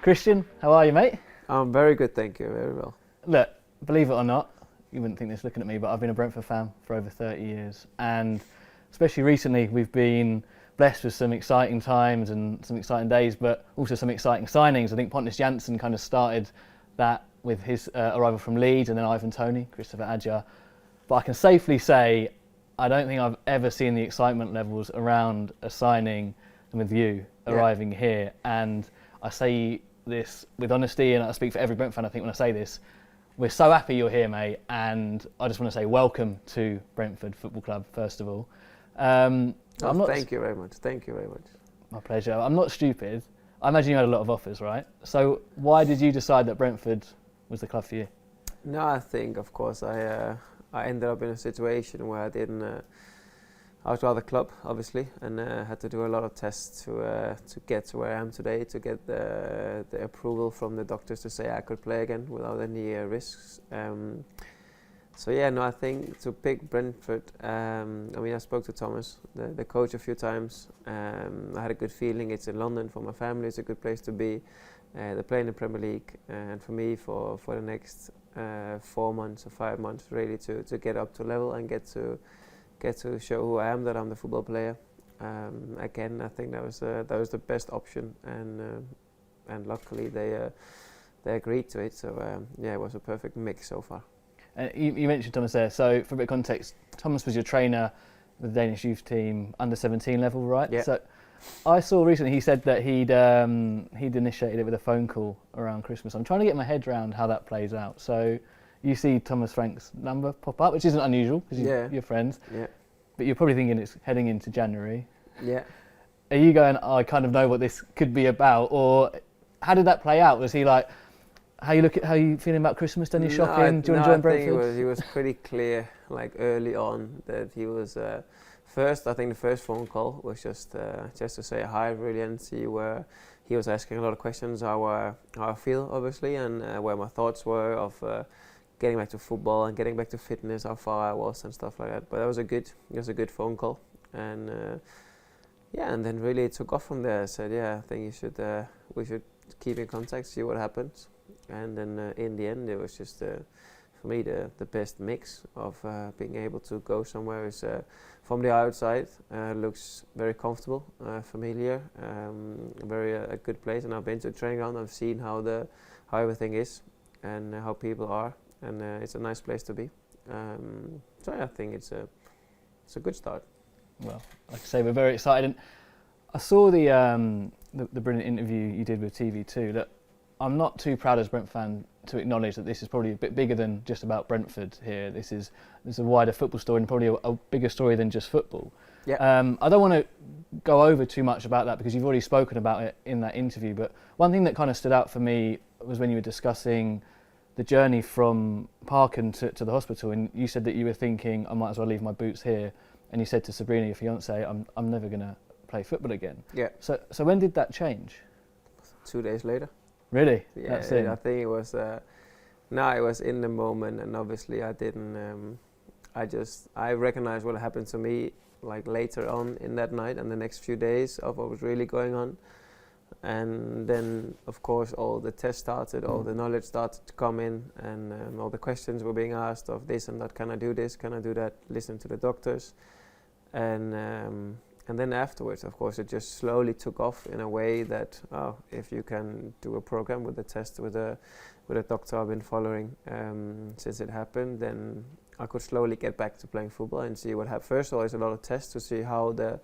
Christian, how are you, mate? I'm very good, thank you, very well. Look, believe it or not, you wouldn't think this looking at me, but I've been a Brentford fan for over 30 years. And especially recently, we've been blessed with some exciting times and some exciting days, but also some exciting signings. I think Pontus Jansson kind of started that with his arrival from Leeds, and then Ivan Toney, Christopher Adja. But I can safely say, I don't think I've ever seen the excitement levels around a signing with you arriving here. And I say this with honesty, and I speak for every Brentford fan, I think, when I say this. We're so happy you're here, mate, and I just want to say welcome to Brentford Football Club, first of all. Thank you very much. Thank you very much. My pleasure. I'm not stupid. I imagine you had a lot of offers, right? So why did you decide that Brentford was the club for you? No, I think, of course, I ended up in a situation where I didn't. I was out of the club, obviously, and had to do a lot of tests to get to where I am today, to get the approval from the doctors to say I could play again without any risks. I think to pick Brentford, I spoke to Thomas, the coach, a few times. I had a good feeling. It's in London for my family. It's a good place to be. They're playing in the Premier League, and for me, for the next 4 months or 5 months, really to get up to level and get to show who I am, that I'm the football player. Again, I think that was the best option, and luckily they agreed to it. So it was a perfect mix so far. You mentioned Thomas there. So for a bit of context, Thomas was your trainer with the Danish youth team under 17 level, right? Yeah. So I saw recently he said that he'd initiated it with a phone call around Christmas. I'm trying to get my head around how that plays out. So you see Thomas Frank's number pop up, which isn't unusual because you're friends. Yeah. But you're probably thinking it's heading into January. Yeah. Are you going, I kind of know what this could be about? Or how did that play out? Was he like, how you feeling about Christmas? Done you shopping? Do you enjoy Brentford? I think he was pretty clear, like early on, that he was first. I think the first phone call was just to say hi, really, and see where he was asking a lot of questions, how I feel, obviously, and where my thoughts were of getting back to football and getting back to fitness, how far I was and stuff like that. But it was a good phone call, and and then really it took off from there. I said, I think we should keep in contact, see what happens. And then in the end, it was just for me the best mix of being able to go somewhere is from the outside looks very comfortable, familiar, a good place. And I've been to a training ground. I've seen how everything is and how people are, and it's a nice place to be. I think it's a good start. Well, like I say, we're very excited. And I saw the brilliant interview you did with TV2. That I'm not too proud as a Brentford fan to acknowledge that this is probably a bit bigger than just about Brentford here. There's a wider football story, and probably a bigger story than just football. Yeah. I don't want to go over too much about that because you've already spoken about it in that interview. But one thing that kind of stood out for me was when you were discussing the journey from Parken to the hospital, and you said that you were thinking, I might as well leave my boots here. And you said to Sabrina, your fiance, I'm never going to play football again. Yeah. So when did that change? 2 days later. Really? Yeah, I think it was. It was in the moment, and obviously I didn't. I recognized what happened to me like later on in that night and the next few days of what was really going on, and then of course all the tests started, all the knowledge started to come in, and all the questions were being asked of this and that. Can I do this? Can I do that? Listen to the doctors, and then afterwards, of course, it just slowly took off in a way that, if you can do a program with a test with a doctor I've been following since it happened, then I could slowly get back to playing football and see what happened. First of all, there's a lot of tests to see how the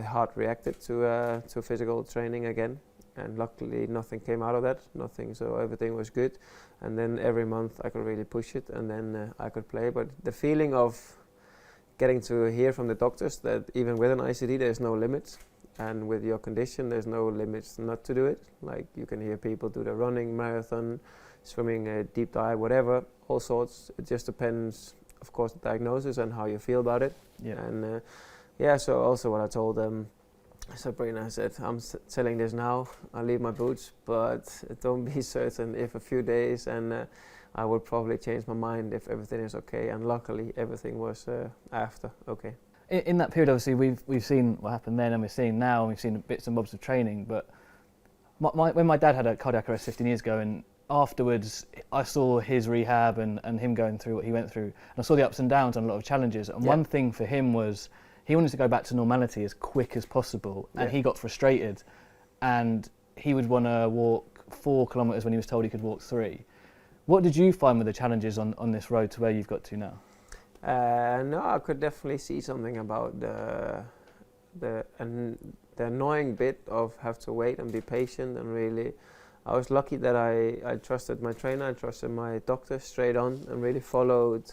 heart reacted to physical training again, and luckily nothing came out of that, so everything was good. And then every month I could really push it, and then I could play. But the feeling of getting to hear from the doctors that even with an ICD there's no limits, and with your condition there's no limits not to do it. Like you can hear people do the running, marathon, swimming, deep dive, whatever, all sorts. It just depends, of course, the diagnosis and how you feel about it. Yeah. And so also what I told Sabrina, I said, I'm telling this now, I'll leave my boots, but don't be certain if a few days, and I would probably change my mind if everything is okay. And luckily everything was after okay. In that period, obviously, we've seen what happened then, and we're seeing now, and we've seen bits and bobs of training. But When my dad had a cardiac arrest 15 years ago, and afterwards I saw his rehab and him going through what he went through, and I saw the ups and downs and a lot of challenges. And one thing for him was he wanted to go back to normality as quick as possible, and he got frustrated, and he would want to walk 4 kilometres when he was told he could walk 3. What did you find were the challenges on this road to where you've got to now? No, I could definitely see something about the annoying bit of have to wait and be patient, and really I was lucky that I trusted my trainer, I trusted my doctor straight on, and really followed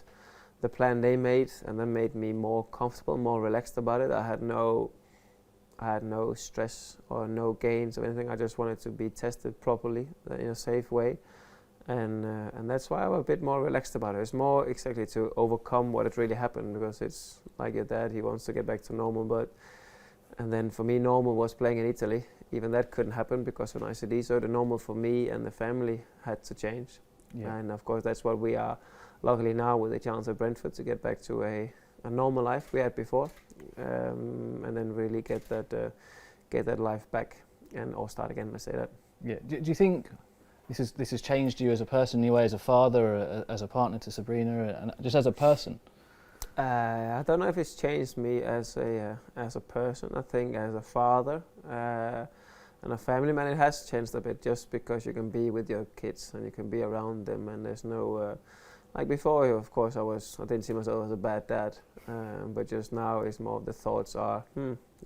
the plan they made, and that made me more comfortable, more relaxed about it. I had no stress or no gains or anything. I just wanted to be tested properly in a safe way, and that's why I'm a bit more relaxed about it. It's more exactly to overcome what had really happened, because it's like your dad, he wants to get back to normal, and then for me normal was playing in Italy. Even that couldn't happen because of an ICD, so the normal for me and the family had to change. And of course that's what we are luckily now with the chance at Brentford to get back to a normal life we had before, and then really get that life back or start again, let's say that. Yeah. Do you think this has changed you as a person in any way, as a father, or as a partner to Sabrina, and just as a person? I don't know if it's changed me as a person. I think as a father and a family man, it has changed a bit, just because you can be with your kids and you can be around them, and there's no like before. Of course, I didn't see myself as a bad dad, but just now it's more of the thoughts are,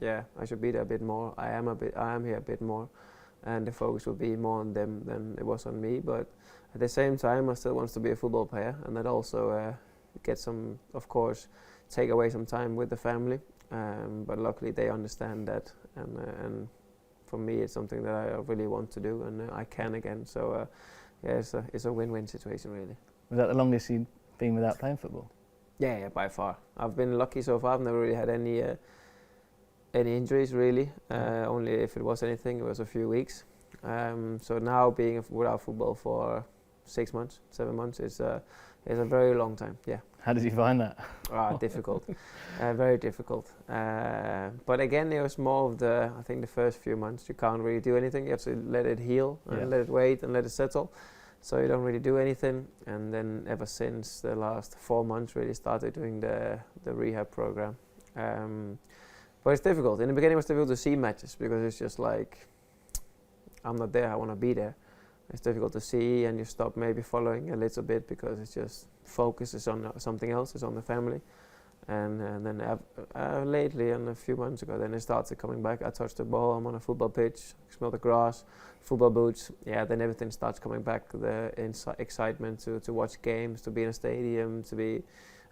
I should be there a bit more. I am here a bit more, and the focus will be more on them than it was on me. But at the same time, I still want to be a football player, and that also get some, of course, take away some time with the family. But luckily they understand that, and for me it's something that I really want to do, and I can again. So it's a win-win situation really. Was that the longest you've been without playing football? Yeah, by far. I've been lucky so far. I've never really had any injuries really. Only if it was anything, it was a few weeks. So now being without football for 6 months, 7 months is a very long time. Yeah. How did you find that? Difficult, very difficult. But again, it was more of I think the first few months you can't really do anything. You have to let it heal and let it wait and let it settle. So you don't really do anything. And then ever since the last 4 months, really started doing the rehab program. But it's difficult. In the beginning, it was difficult to see matches because it's just like, I'm not there. I want to be there. It's difficult to see, and you stop maybe following a little bit because it's just focus is on something else, it's on the family. And then lately, and a few months ago, then it started coming back. I touch the ball, I'm on a football pitch, smell the grass, football boots. Yeah, then everything starts coming back. The excitement to watch games, to be in a stadium, to be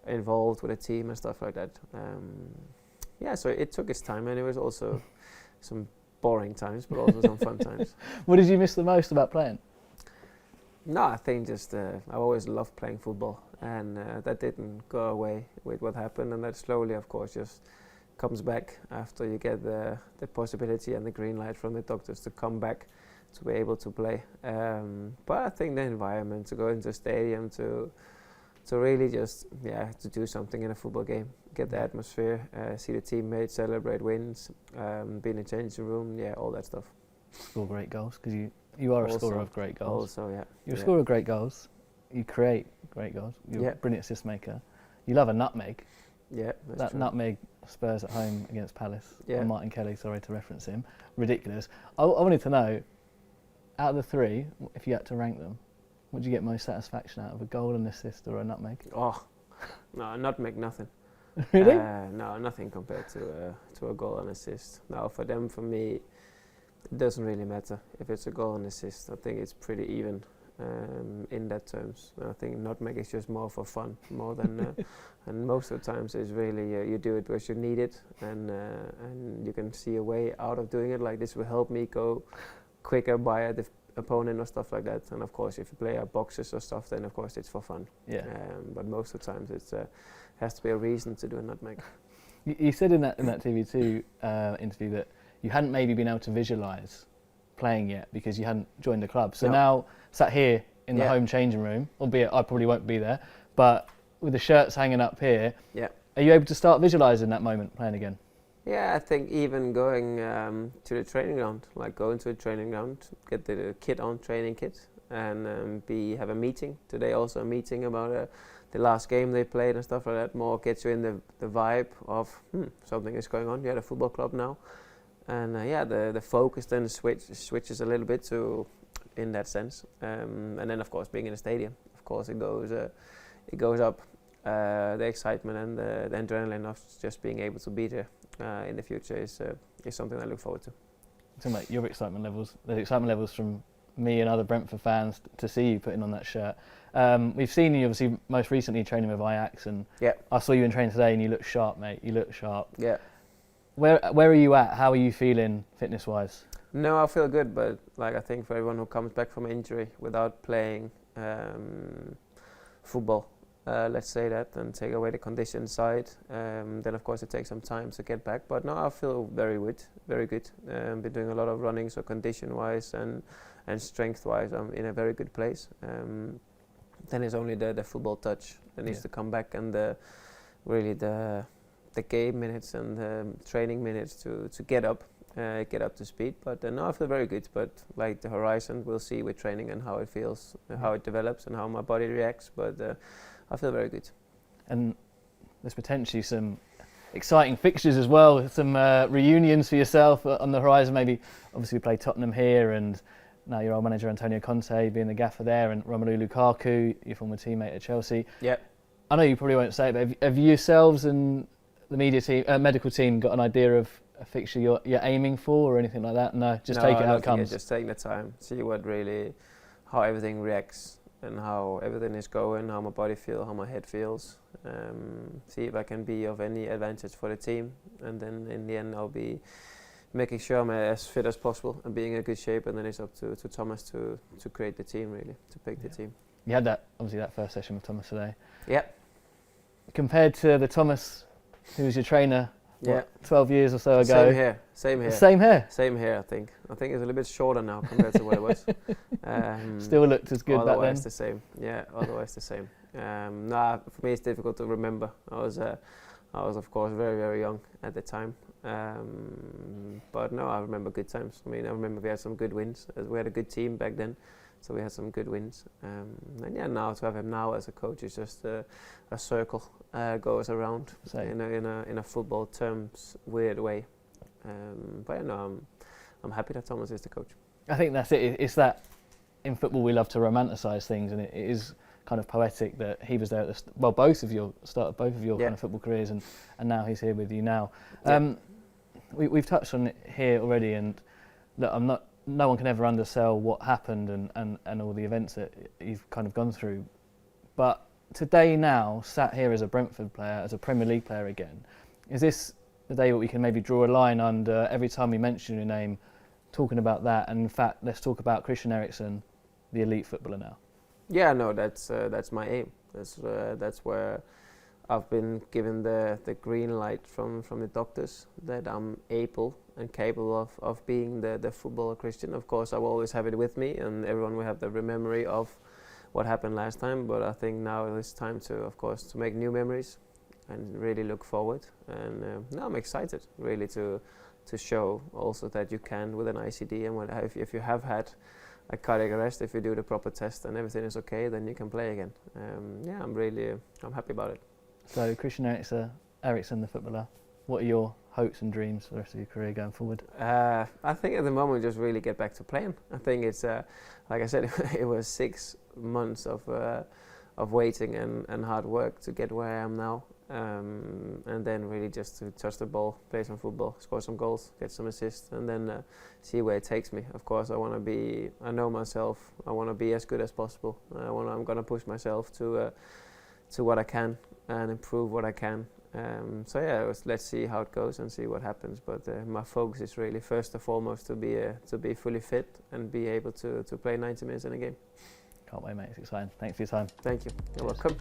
involved with a team and stuff like that. So it took its time, and it was also some boring times, but also some fun times. What did you miss the most about playing? No, I think just I always loved playing football, and that didn't go away with what happened, and that slowly, of course, just comes back after you get the possibility and the green light from the doctors to come back to be able to play. But I think the environment, to go into a stadium, to really just to do something in a football game, get the atmosphere, see the teammates celebrate wins, be in the changing room, all that stuff. Score great goals, because you are a scorer of great goals. Also, yeah. You're a scorer of great goals. You create great goals. You're a brilliant assist maker. You love a nutmeg. Yeah, that's true. Nutmeg Spurs at home against Palace. And Martin Kelly, sorry to reference him. Ridiculous. I wanted to know, out of the 3, if you had to rank them, what do you get most satisfaction out of, a goal, an assist, or a nutmeg? Oh, no, a nutmeg, nothing. Really? No, nothing compared to a goal and assist. No, for me, it doesn't really matter if it's a goal and assist. I think it's pretty even in that terms. I think nutmeg is just more for fun, more than, and most of the times it's really you do it because you need it, and you can see a way out of doing it. Like, this will help me go quicker by the opponent or stuff like that. And of course, if you play boxes or stuff, then of course it's for fun. Yeah. But most of the times it's has to be a reason to do a nutmeg. You said in that TV2 interview that you hadn't maybe been able to visualise playing yet because you hadn't joined the club. So now, sat here in the home changing room, albeit I probably won't be there, but with the shirts hanging up here, are you able to start visualising that moment playing again? Yeah, I think even going to the training ground, like going to a training ground, get the kit on, training kit, and have a meeting. Today also a meeting about the last game they played and stuff like that. More gets you in the vibe of something is going on. You're at a football club now, and the focus then switches a little bit to in that sense. And then of course being in a stadium, of course it goes up. The excitement and the adrenaline of just being able to be there in the future is something I look forward to. Talking about your excitement levels, the excitement levels from me and other Brentford fans to see you putting on that shirt. We've seen you obviously most recently training with Ajax, and I saw you in training today and you look sharp, mate. You look sharp. Yeah. Where are you at? How are you feeling fitness-wise? No, I feel good, but like I think for everyone who comes back from injury without playing football, let's say that, and take away the condition side, then of course it takes some time to get back. But no, I feel very good. Been doing a lot of running, so condition-wise and strength-wise, I'm in a very good place. Then it's only the football touch that needs to come back, and really the game minutes and the training minutes to get up to speed. But no, I feel very good. But like the horizon, we'll see with training and how it feels, how it develops, and how my body reacts. But I feel very good. And there's potentially some exciting fixtures as well, some reunions for yourself on the horizon. Maybe obviously we play Tottenham here, and now your old manager Antonio Conte being the gaffer there, and Romelu Lukaku, your former teammate at Chelsea. Yeah. I know you probably won't say it, but have yourselves and the media team, medical team, got an idea of a fixture you're aiming for or anything like that? No, just take it how it comes. Just taking the time, see how everything reacts and how everything is going, how my body feels, how my head feels. See if I can be of any advantage for the team, and then in the end I'll be making sure I'm as fit as possible and being in good shape, and then it's up to Thomas to create the team, really, to pick the team. You had that first session with Thomas today. Yeah. Compared to the Thomas who was your trainer 12 years or so ago. Same here. Same here, I think. I think it's a little bit shorter now compared to what it was. Still looked as good back then? Otherwise the same. Yeah, otherwise the same. For me it's difficult to remember. I was of course very, very young at the time. But no, I remember good times. I mean, I remember we had some good wins. We had a good team back then, so we had some good wins. And yeah, now to have him now as a coach is just a circle goes around in a football terms weird way. But yeah, no, I'm happy that Thomas is the coach. I think that's it. It's that in football we love to romanticise things, and it is kind of poetic that he was there at the both of your kind of football careers, and now he's here with you now. We've touched on it here already, and look, no one can ever undersell what happened and all the events that you've kind of gone through. But today now, sat here as a Brentford player, as a Premier League player again, is this the day that we can maybe draw a line under every time we mention your name, talking about that, and in fact, let's talk about Christian Eriksen, the elite footballer now? Yeah, no, that's my aim. That's where I've been given the green light from the doctors that I'm able and capable of being the footballer Christian. Of course, I will always have it with me, and everyone will have the memory of what happened last time. But I think now it's time to make new memories and really look forward. And now I'm excited really to show also that you can with an ICD, and if you have had a cardiac arrest, if you do the proper test and everything is okay, then you can play again. I'm happy about it. So Christian Eriksen, the footballer, what are your hopes and dreams for the rest of your career going forward? I think at the moment just really get back to playing. I think it's like I said, it was 6 months of waiting and hard work to get where I am now, and then really just to touch the ball, play some football, score some goals, get some assists, and then see where it takes me. Of course, I know myself. I want to be as good as possible. I'm going to push myself to what I can and improve what I can. Let's see how it goes and see what happens. But my focus is really first and foremost to be fully fit and be able to play 90 minutes in a game. Can't wait, mate. It's exciting. Thanks for your time. Thank you. You're welcome.